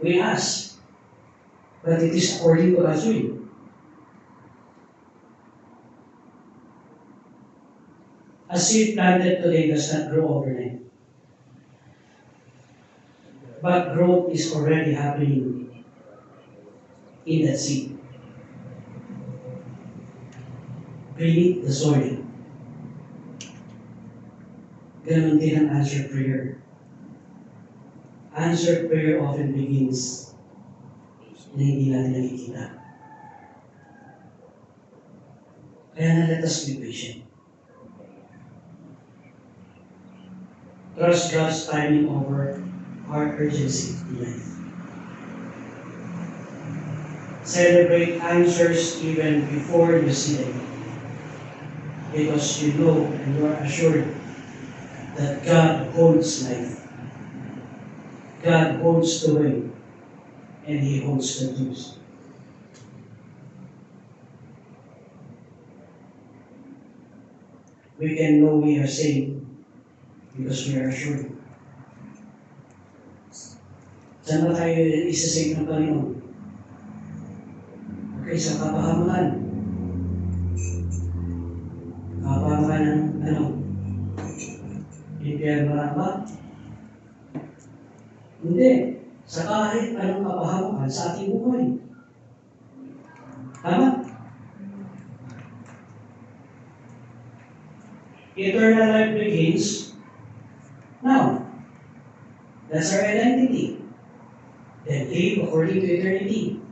We ask, but it is according to God's will. A seed planted today does not grow overnight. But growth is already happening in that seed. Beneath the soil. Ganon din ang answered prayer. Answered prayer often begins na hindi natin nakikita. Kaya na let us be patient. Trust God's timing over our urgency in life. Celebrate answers even before you see them. Because you know and you are assured that God holds life. God holds the way, and He holds the truth. We can know we are saved because we are assured. Saan ba tayo isa-save ng Panginoon? kaysa kapahamakan. Kapahamakan ng ano? Impyerno na ba? Hindi. Sa kahit anong kapahamakan sa ating buhay. Tama? Eternal life begins now. That's our identity. Then live according to eternity.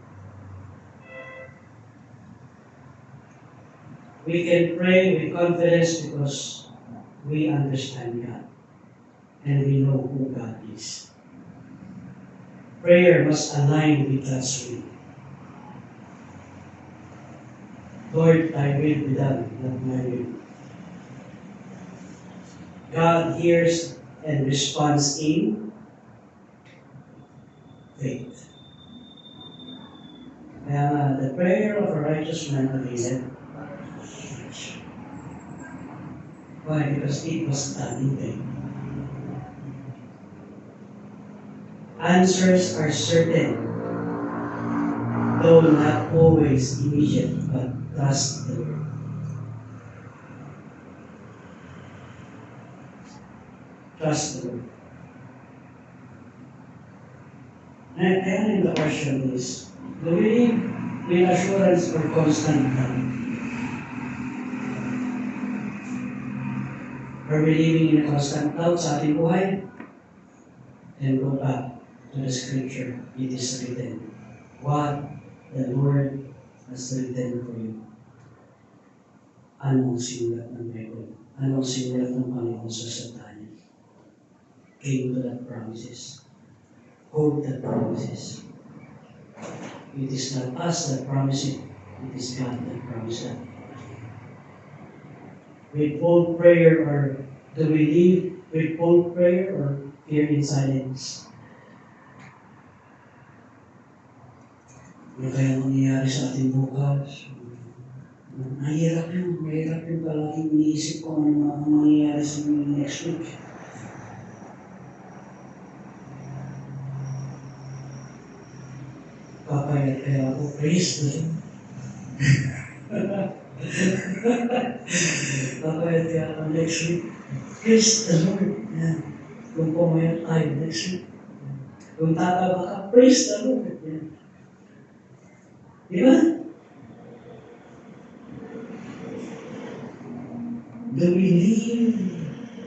We can pray with confidence because we understand God and we know who God is. Prayer must align with God's will. Lord, thy will be done, not my will. God hears and responds in faith. Kaya nga, the prayer of a righteous man availeth much. Why? Because it was done in faith. Answers are certain, though not always immediate, but trust the Lord. Trust the Lord. And the question is, do we live with assurance or constant doubt? Are we living in a constant doubt sa ating buhay? Then go back to the scripture. It is written, what the Lord has written for you. Anong sinulat ng Bible? Anong sinulat ng Panginoon sa salita niya? Cling to that promises. Hold that promises. It is not us that promise it. It is God that promised that. With bold prayer, or do we live with bold prayer or fear in silence? Ano kaya mangyayari sa ating bukas? Mahirap yun palaging iniisip ko ano mangyayari sa next week. Papayat kaya ako, praise the Lord. Papayat kaya ako next week, praise the Lord. Yan. Kung pumayat tayo next week. Kung tataba ka, praise the Lord. Yan. Di ba? Do we live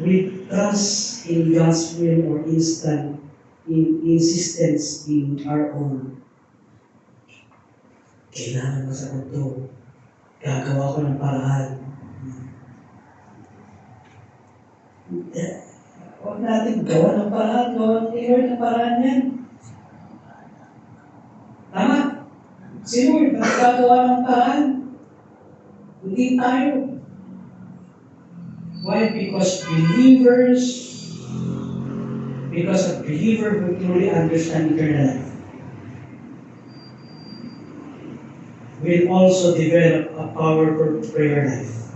with trust in God's will or insistence in our own? Kailangan masagot to. Gagawa ko ng paraan. Huwag natin gawa ng paraan. Gawa ng paraan yan. Tama? Si Lord, nagkagawa ng paraan. Hindi tayo. Why? Because a believer who truly understand eternal life will also develop a powerful prayer life.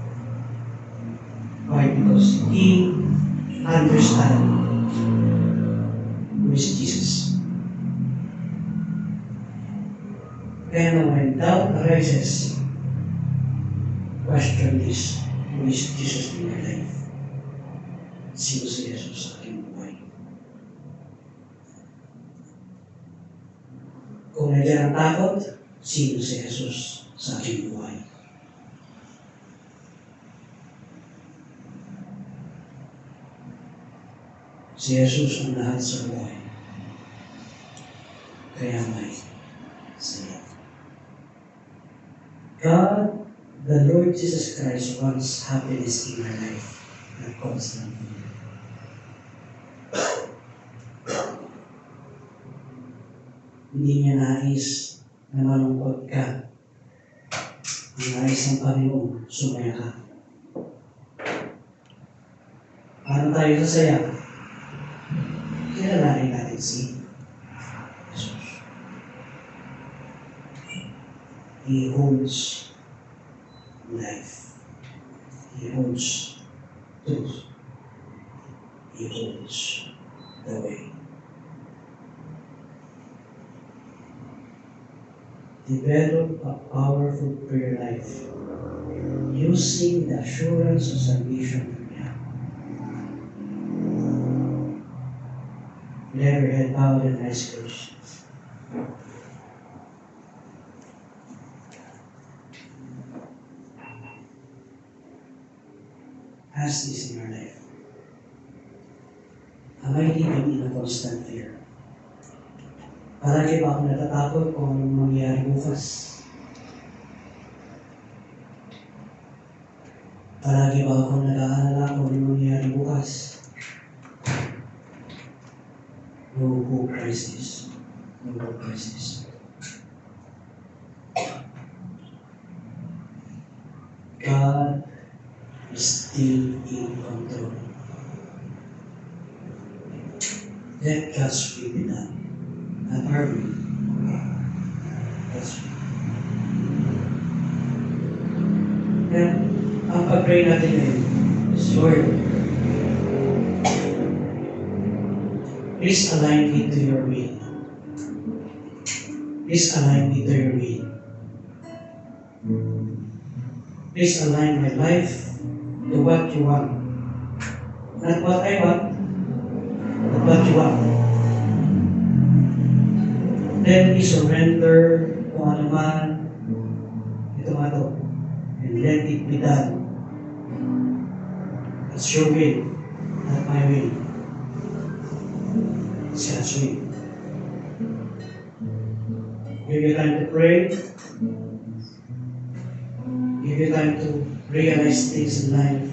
Why? Because he understands who is Jesus. Kaya when doubt arises, question this, who is Jesus in your life? Sino si Jesus sa aking buhay? Kung nandiyan ang takot, sino si Jesus sa aking buhay? Si Jesus ang lahat sa buhay. Kaya may saya. God, the Lord Jesus Christ, wants happiness in our life, not constantly. Hindi niya nais na malungkot ka. Ang nais ng Panginoon, sumaya ka. Paano tayo sasaya? Kilalanin natin si Jesus. He holds life. He holds truth. He holds the way. develop a powerful prayer life using the assurance of salvation from Him. Let your head bowed and eyes closed. Ask this in your life. Am I living in a constant fear? Palagi ba ako natatakot kung anong mangyayari bukas? Palagi ba ako nag-aalala kung anong mangyayari bukas? No hope crisis. No hope crisis. God is still in control. Let God's will be done. Not our will. God's will. And ang pag-pray natin ngayon is, Lord, please align me to your will. Please align me to your will. Please align my life to what you want. Not what I want, but what you want. Let me surrender kung ano man ito nga to, and let it be done. It's your will, not my will. It's God's will. Give you time to pray. Give you time to realize things in life.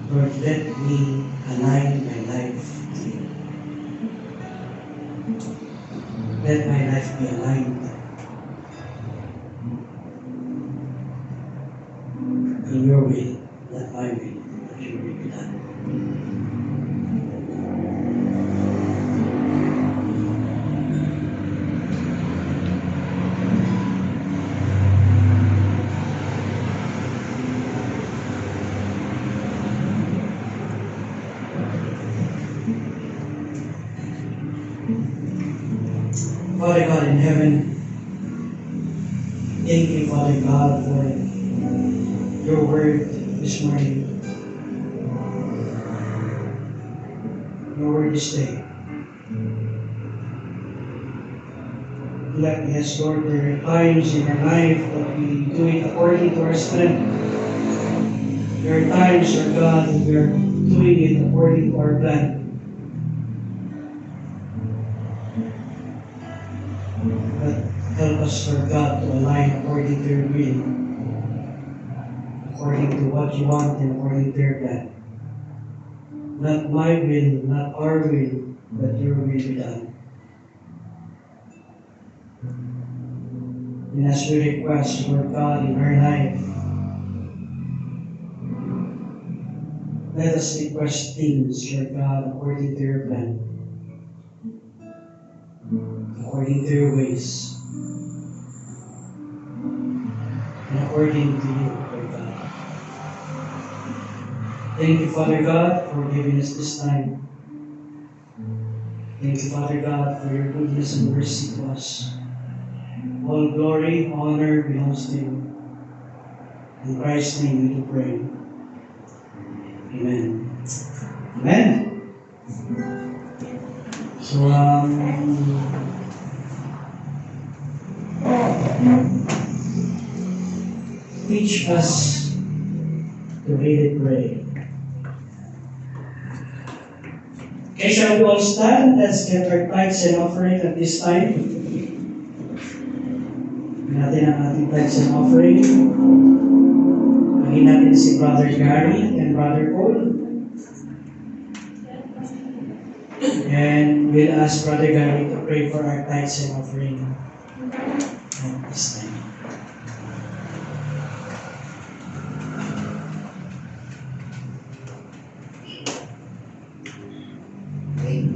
Lord, let me align my life to you. Let my life be aligned in your will, not my will, but your will be done. Father God in heaven, thank you, Father God, for your word this morning, your word this day. Yes, Lord, there are times in our life that we do it according to our strength. There are times, Lord God, that we are doing it according to our plan. But help us, Lord God, to align according to your will, according to what you want and according to your plan. Not my will, not our will, but your will be done. And as we request, Lord God, in our life, let us request things, Lord God, according to your plan, according to your ways, and according to you, Lord God. Thank you, Father God, for giving us this time. Thank you, Father God, for your goodness and mercy to us. All glory, honor belongs to you. In Christ's name we do pray. Amen. Amen. So, teach us to really pray. Okay, shall we all stand? Let's get our tithes and offering at this time. Natin ang ating tithes and offering. Pagin natin si Brother Gary and Brother Paul. And we'll ask Brother Gary to pray for our tithes and offering at this time.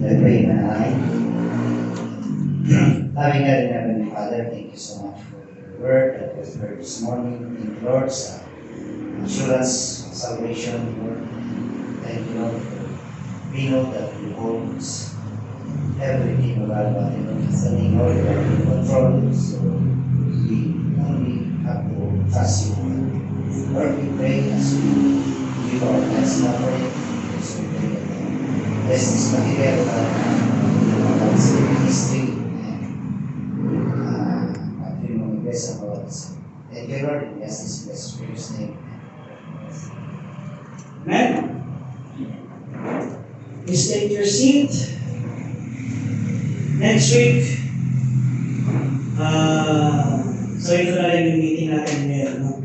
I pray na ay. Loving God and Heavenly Father, thank you so much for your word that was heard this morning. Thank you, Lord, sa assurance, salvation, Lord. Thank you, Lord, for we know that you hold everything about what you know, standing, Lord, you are in control. So Lord, we pray as we give our last offering, as we pray that bless this material about civil history and patrimony bless about us. Thank you, Lord, and bless this blessed precious name. Amen. Please take your seat. Next week, so ito na lang yung meeting natin ngayon, no?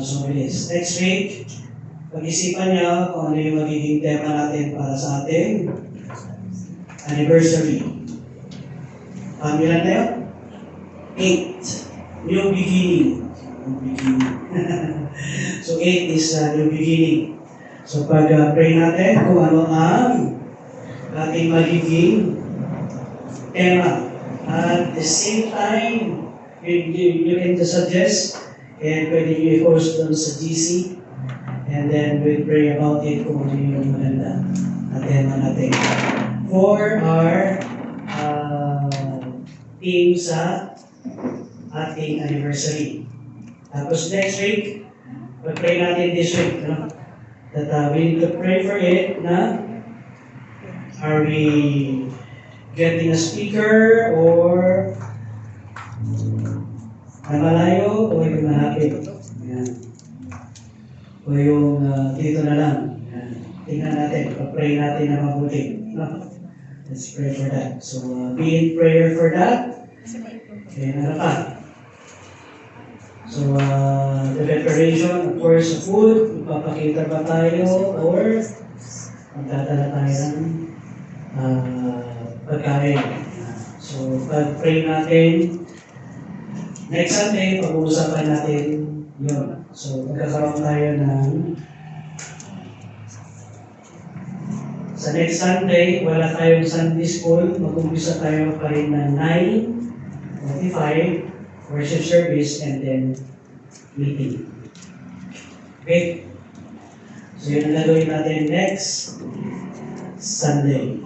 So it is. Next week, pag-isipan niyo kung ano yung magiging tema natin para sa ating anniversary. Ilan tayo? 8. New beginning. New beginning. So 8 is new beginning. So pag-pray natin kung ano ang ating magiging tema. At the same time, you can just suggest and pwede nyo i-post doon sa GC and then we'll pray about it kung ano yung maganda na tema natin for our team sa ating anniversary. Tapos next week, pag-pray natin this week, no? That we need to pray for it na are we getting a speaker or na malayo o yung malapit. Ayan. O yung dito na lang. Ayan. Tingnan natin, pag-pray natin na mabuti. No? Let's pray for that. So, be in prayer for that. Okay, ano pa? So, the preparation, of course, the food, magpapakita ba tayo or magdadala tayo ng pagkain. So, pag-pray natin, next Sunday, pag-uusapan natin yun. So, magkakaroon tayo ng sa next Sunday, wala tayong Sunday school. Mag-umpisa tayo pa rin ng 9:45 worship service and then meeting. Okay? So, yun ang gagawin natin next Sunday.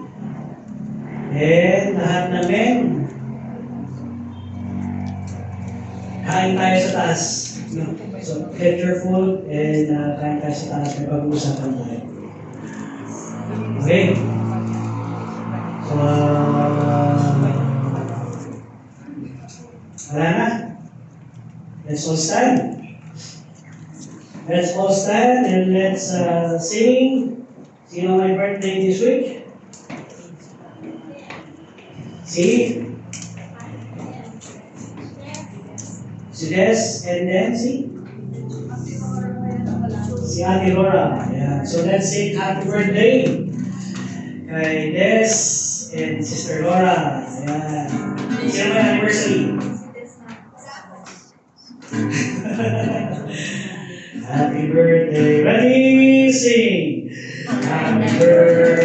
And lahat namin kain tayo sa taas. No? So, get your food and kain tayo sa taas. May pag-uusapan tayo. Okay? So, wala na. Let's all stand. Let's all stand and let's sing. Sino my birthday this week? See? Si Des, and then si Ate Laura. Yeah. So let's sing happy birthday kay Des and Sister Laura. Yeah. Sino may anniversary? Happy birthday. Ready? Sing. Happy birthday.